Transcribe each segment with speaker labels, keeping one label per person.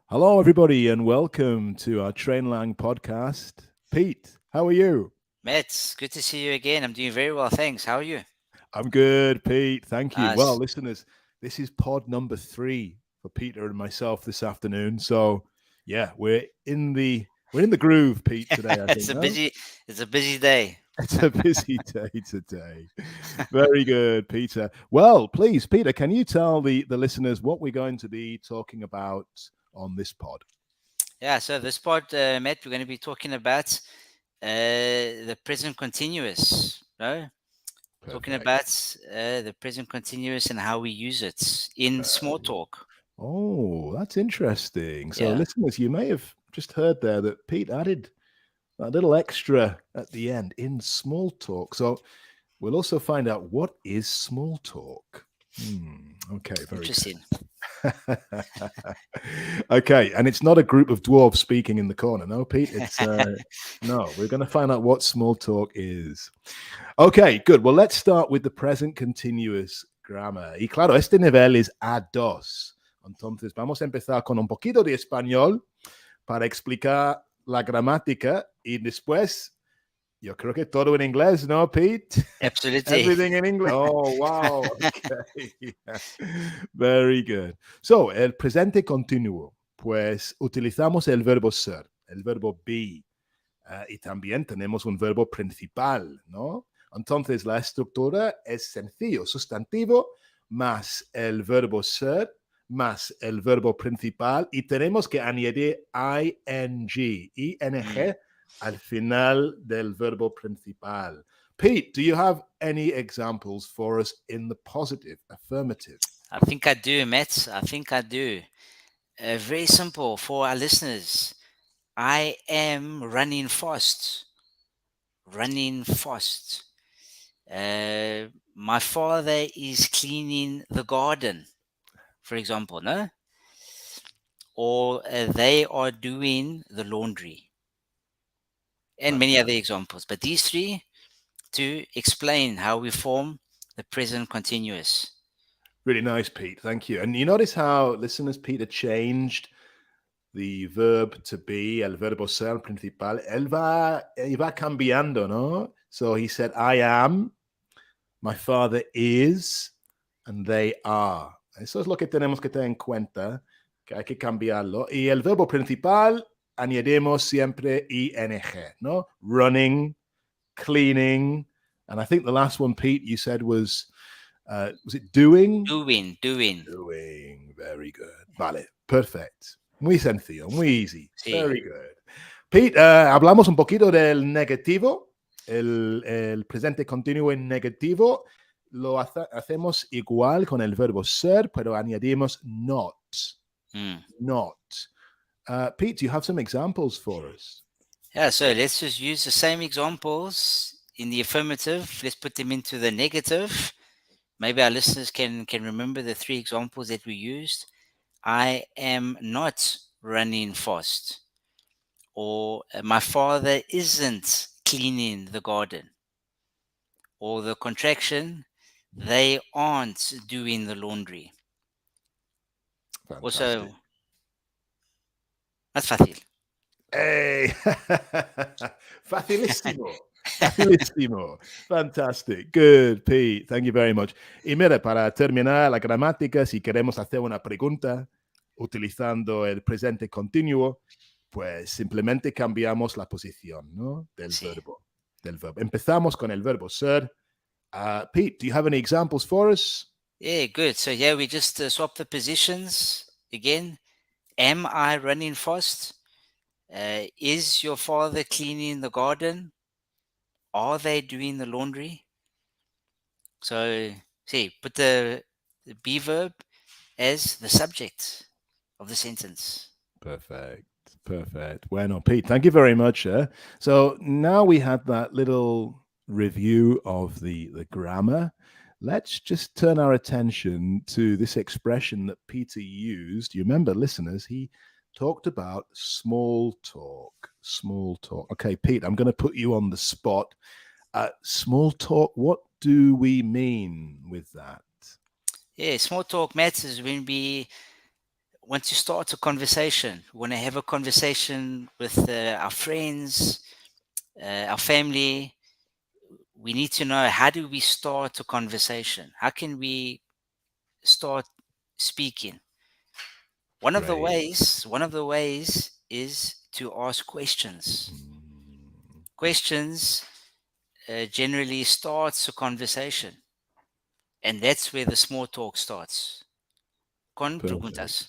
Speaker 1: Hello, everybody, and welcome to our Trainlang podcast. Pete, how are you?
Speaker 2: Matt, it's good to see you again. I'm doing very well, thanks. How are you?
Speaker 1: I'm good, Pete. Thank you. Well,
Speaker 2: Nice.
Speaker 1: listeners, this is pod number 3 for Peter and myself this afternoon. So, yeah, we're in the groove, Pete, today. I
Speaker 2: it's
Speaker 1: think.
Speaker 2: a
Speaker 1: No,
Speaker 2: busy it's a busy day.
Speaker 1: it's a busy day today. Very good, Peter. Well, please, Peter, can you tell the listeners what we're going to be talking about on this pod?
Speaker 2: Yeah, so this part, Matt, we're going to be talking about the present continuous. No, talking
Speaker 1: Perfect.
Speaker 2: about the present continuous and how we use it in small talk.
Speaker 1: Oh, that's interesting. So,
Speaker 2: Yeah,
Speaker 1: listeners, you may have just heard there that Pete added a little extra at the end in small talk. So, we'll also find out what is small talk. Okay, very
Speaker 2: interesting.
Speaker 1: good. Okay, and it's not a group of dwarves speaking in the corner, no, Pete. It's no. We're going to find out what small talk is. Okay, good. Well, let's start with the present continuous grammar. Y claro, este nivel es A2. Entonces, vamos a empezar con un poquito de español para explicar la gramática y después, yo creo que todo en inglés, ¿no, Pete?
Speaker 2: Absolutely.
Speaker 1: Everything in English. Oh, wow. Okay. Very good. So, el presente continuo. Pues utilizamos el verbo ser, el verbo be. Y también tenemos un verbo principal, ¿no? Entonces, la estructura es sencillo, sustantivo más el verbo ser más el verbo principal y tenemos que añadir ing
Speaker 2: Mm.
Speaker 1: al final del verbo principal. Pete, do you have any examples for us in the positive, affirmative?
Speaker 2: I think I do, Matt. I think I do. Very simple for our listeners. I am running fast. Running fast. My father is cleaning the garden, for example, no? Or they are doing the laundry, and many other
Speaker 1: Fantastic.
Speaker 2: examples. But these three to explain how we form the present continuous.
Speaker 1: Really nice, Pete. Thank you. And you notice how listeners, Peter, changed the verb to be, el verbo ser principal. Él va cambiando, ¿no? So he said, I am, my father is, and they are. Eso es lo que tenemos que tener en cuenta, que hay que cambiarlo. Y el verbo principal, añadimos siempre ing, ¿no? Running, cleaning, and I think the last one, Pete, you said was it doing?
Speaker 2: Doing.
Speaker 1: Doing. Very good. Vale, perfect. Muy sencillo, muy easy.
Speaker 2: See.
Speaker 1: Very good. Pete, hablamos un poquito del negativo, el presente continuo en negativo. Lo hacemos igual con el verbo ser, pero añadimos not.
Speaker 2: Mm.
Speaker 1: Not. Pete, do you have some examples for us?
Speaker 2: Yeah, so let's just use the same examples in the affirmative. Let's put them into the negative. Maybe our listeners can remember the three examples that we used. I am not running fast, or my father isn't cleaning the garden, or the contraction, they aren't doing the laundry.
Speaker 1: Fantastic.
Speaker 2: Also, that's fácil.
Speaker 1: Hey, facilissimo. Facilissimo. Fantastic. Good, Pete. Thank you very much. Y mira, para terminar la gramática, si queremos hacer una pregunta utilizando el presente continuo, pues simplemente cambiamos la posición, ¿no? Del
Speaker 2: Sí.
Speaker 1: verbo. Empezamos con el verbo ser. Pete, do you have any examples for us?
Speaker 2: Yeah, good. So here we just swap the positions again. Am I running fast? Is your father cleaning the garden? Are they doing the laundry? So, see, put the be verb as the subject of the sentence.
Speaker 1: Perfect. Perfect. Bueno, Pete, thank you very much. So now we had that little review of the grammar. Let's just turn our attention to this expression that Peter used. You remember, listeners, he talked about small talk. Small talk. Okay, Pete, I'm going to put you on the spot. Small talk, what do we mean with that?
Speaker 2: Yeah, small talk matters when we want to start a conversation, want to have a conversation with our friends, our family, we need to know, how do we start a conversation? How can we start speaking?
Speaker 1: Great.
Speaker 2: One of the ways is to ask questions.
Speaker 1: Mm,
Speaker 2: Questions generally starts a conversation, and that's where the small talk starts. Con
Speaker 1: perfect.
Speaker 2: preguntas.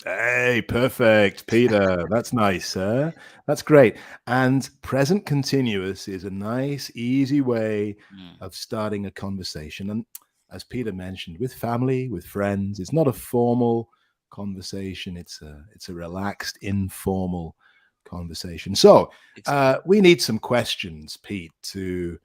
Speaker 1: Hey, perfect, Peter. That's nice, sir. That's great. And present continuous is a nice, easy way
Speaker 2: Mm,
Speaker 1: of starting a conversation. And as Peter mentioned, with family, with friends, it's not a formal conversation. It's a relaxed, informal conversation. So
Speaker 2: exactly.
Speaker 1: we need some questions, Pete, to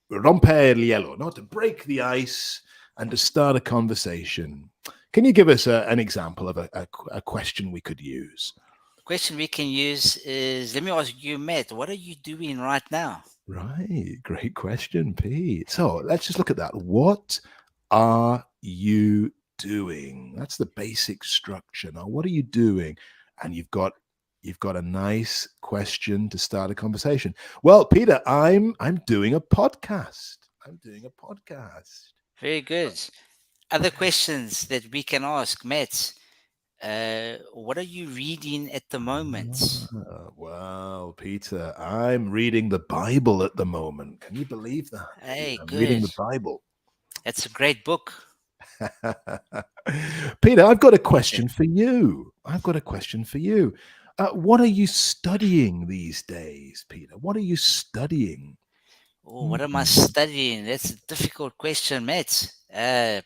Speaker 1: romper el hielo, not to break the ice and to start a conversation. Can you give us an example of a question we could use?
Speaker 2: The question we can use is, let me ask you, Matt, what are you doing right now?
Speaker 1: Right, great question, Pete. So let's just look at that. What are you doing? That's the basic structure. Now, what are you doing? And you've got a nice question to start a conversation. Well, Peter, I'm doing a podcast. I'm doing a podcast.
Speaker 2: Very good. Other questions that we can ask, Matt. What are you reading at the moment?
Speaker 1: Well, Peter, I'm reading the Bible at the moment. Can you believe that, Pete?
Speaker 2: Hey,
Speaker 1: I'm reading
Speaker 2: good.
Speaker 1: the Bible.
Speaker 2: That's a great book.
Speaker 1: Peter, I've got a
Speaker 2: That's it.
Speaker 1: question for you. I've got a question for you. What are you studying these days, Peter? What are you studying?
Speaker 2: Oh, what am I
Speaker 1: Mhm.
Speaker 2: studying? That's a difficult question, Matt.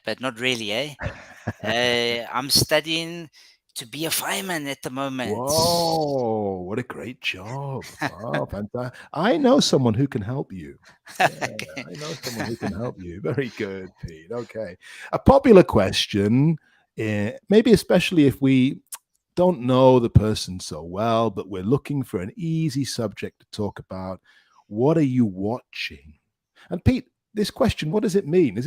Speaker 2: But not really, eh? I'm studying to be a fireman at the moment.
Speaker 1: Whoa, what a great job. Wow, fantastic. I know someone who can help you. Yeah,
Speaker 2: Okay.
Speaker 1: I know someone who can help you. Very good, Pete. Okay. A popular question, maybe especially if we don't know the person so well, but we're looking for an easy subject to talk about. What are you watching? And Pete, this question, what does it mean?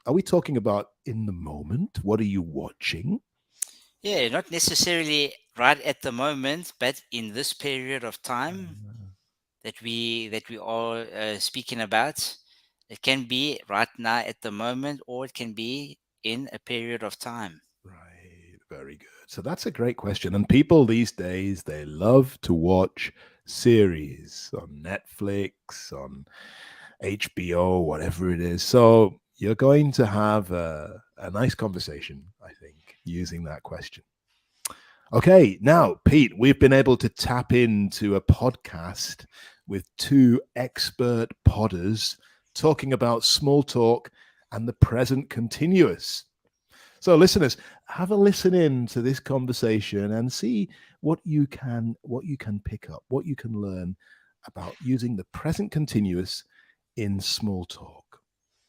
Speaker 1: Are we talking about in the moment? What are you watching?
Speaker 2: Yeah, not necessarily right at the moment, but in this period of time that we are speaking about. It can be right now at the moment, or it can be in a period of time.
Speaker 1: Right, very good. So that's a great question. And people these days, they love to watch series on Netflix, on HBO, whatever it is. So you're going to have a nice conversation, I think, using that question. Okay, now, Pete, we've been able to tap into a podcast with two expert podders talking about small talk and the present continuous. So, listeners, have a listen in to this conversation and see what you can pick up, what you can learn about using the present continuous in small talk.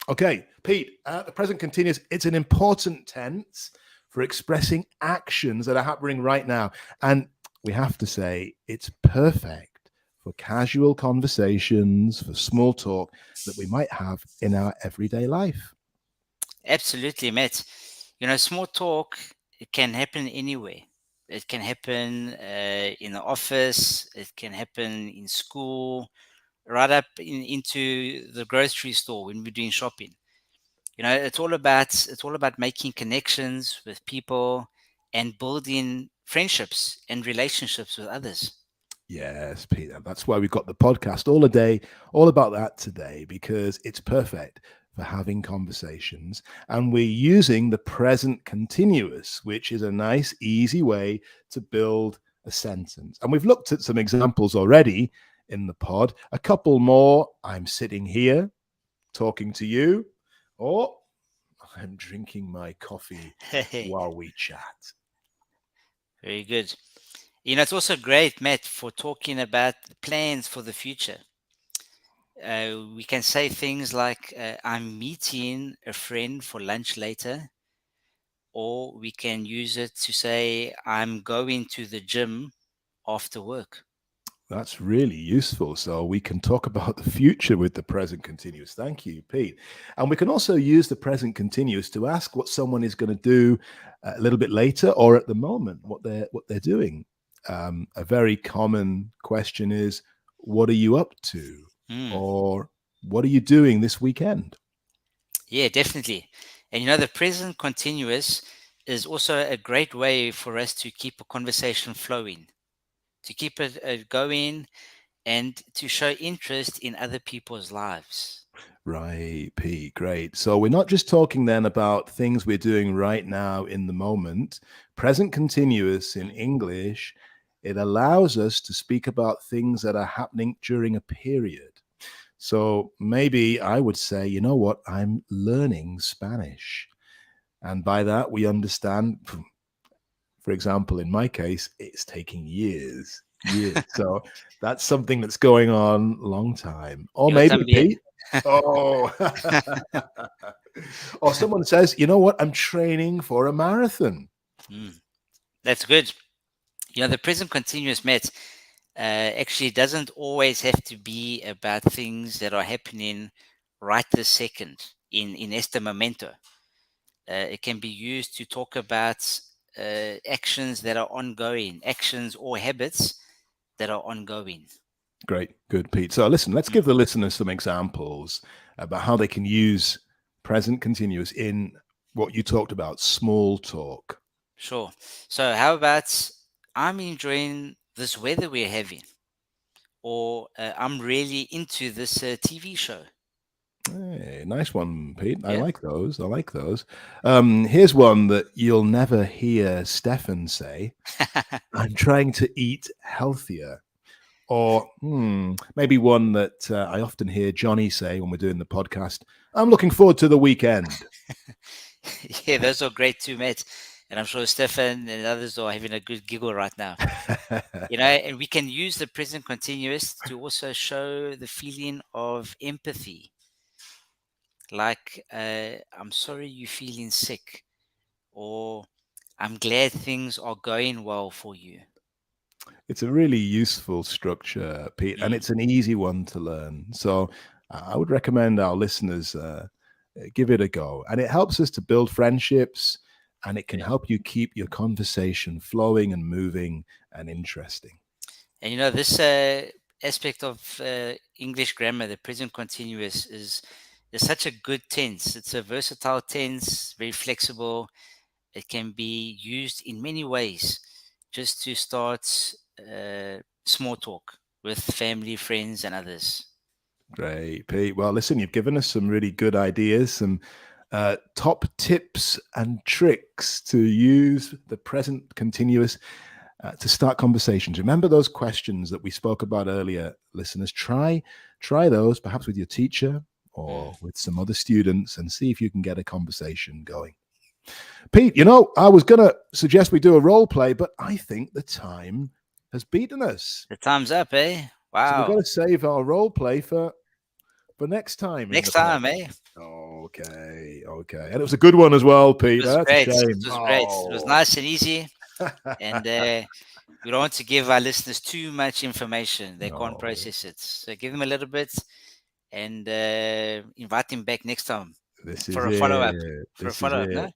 Speaker 1: Okay, Pete, the present continuous, it's an important tense for expressing actions that are happening right now. And we have to say it's perfect for casual conversations, for small talk that we might have in our everyday life.
Speaker 2: Absolutely, Matt. Small talk, it can happen anywhere. It can happen in the office. It can happen in school, right up into the grocery store when we're doing shopping. It's all about making connections with people and building friendships and relationships with others.
Speaker 1: Yes, Peter. That's why we've got the podcast all a day, all about that today, because it's perfect for having conversations. And we're using the present continuous, which is a nice, easy way to build a sentence. And we've looked at some examples already in the pod. A couple more. I'm sitting here talking to you, or I'm drinking my coffee while we chat.
Speaker 2: Very good. It's also great, Matt, for talking about plans for the future. We can say things like, I'm meeting a friend for lunch later, or we can use it to say, I'm going to the gym after work.
Speaker 1: That's really useful. So we can talk about the future with the present continuous. Thank you, Pete. And we can also use the present continuous to ask what someone is going to do a little bit later or at the moment, what they're doing. A very common question is, "What are you up to?" Or "What are you doing this weekend?"
Speaker 2: Yeah, definitely. And the present continuous is also a great way for us to keep a conversation flowing, to keep it going, and to show interest in other people's lives.
Speaker 1: Right, Pete. Great. So we're not just talking then about things we're doing right now in the moment. Present continuous in English, it allows us to speak about things that are happening during a period. So maybe I would say, you know what, I'm learning Spanish. And by that, we understand, for example, in my case, it's taking years. So that's something that's going on a long time. Or
Speaker 2: Yo
Speaker 1: maybe,
Speaker 2: también.
Speaker 1: Pete, oh, or someone says, you know what, I'm training for a marathon.
Speaker 2: That's good. The present continuous, Matt, actually doesn't always have to be about things that are happening right this second in este momento. It can be used to talk about actions that are ongoing, actions or habits that are ongoing.
Speaker 1: Great. Good, Pete. So listen, let's give the listeners some examples about how they can use present continuous in what you talked about, small talk.
Speaker 2: Sure. So how about, I'm enjoying this weather we're having, or I'm really into this TV show.
Speaker 1: Hey, nice one, Pete. I
Speaker 2: Yeah.
Speaker 1: like those. I like those. Here's one that you'll never hear Stefan say. I'm trying to eat healthier. Or maybe one that I often hear Johnny say when we're doing the podcast. I'm looking forward to the weekend.
Speaker 2: Yeah, those are great too, Matt. And I'm sure Stefan and others are having a good giggle right now. And we can use the present continuous to also show the feeling of empathy. Like, I'm sorry you're feeling sick, or I'm glad things are going well for you.
Speaker 1: It's a really useful structure, Pete, and it's an easy one to learn. So I would recommend our listeners give it a go. And it helps us to build friendships, and it can help you keep your conversation flowing and moving and interesting.
Speaker 2: And this aspect of English grammar, the present continuous, is such a good tense. It's a versatile tense, very flexible. It can be used in many ways, just to start small talk with family, friends, and others.
Speaker 1: Great, Pete. Well, listen, you've given us some really good ideas, some top tips and tricks to use the present continuous to start conversations. Remember those questions that we spoke about earlier, listeners. Try those, perhaps with your teacher or with some other students, and see if you can get a conversation going. Pete, I was going to suggest we do a role play, but I think the time has beaten us.
Speaker 2: The time's up, eh? Wow.
Speaker 1: So we've got to save our role play for next time.
Speaker 2: Next time, eh?
Speaker 1: Okay. And it was a good one as well, Pete.
Speaker 2: It was
Speaker 1: That's
Speaker 2: great.
Speaker 1: a shame.
Speaker 2: It was great. It was nice and easy. And we don't want to give our listeners too much information. They can't process it. So give them a little bit and invite them back next time for a follow-up. No?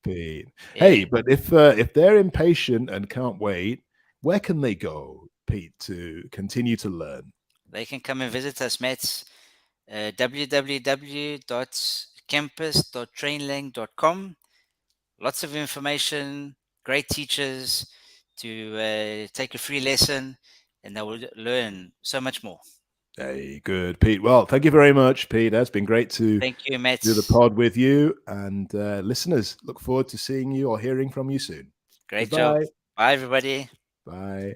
Speaker 1: Pete.
Speaker 2: Yeah.
Speaker 1: Hey, but if they're impatient and can't wait, where can they go, Pete, to continue to learn?
Speaker 2: They can come and visit us, Matt. www.campus.trainlang.com. Lots of information, great teachers to take a free lesson, and they will learn so much more.
Speaker 1: Hey, good, Pete. Well, thank you very much, Pete. It's been great to
Speaker 2: Thank you, Matt.
Speaker 1: do the pod with you. And listeners, look forward to seeing you or hearing from you soon.
Speaker 2: Great
Speaker 1: Goodbye.
Speaker 2: job. Bye, everybody.
Speaker 1: Bye.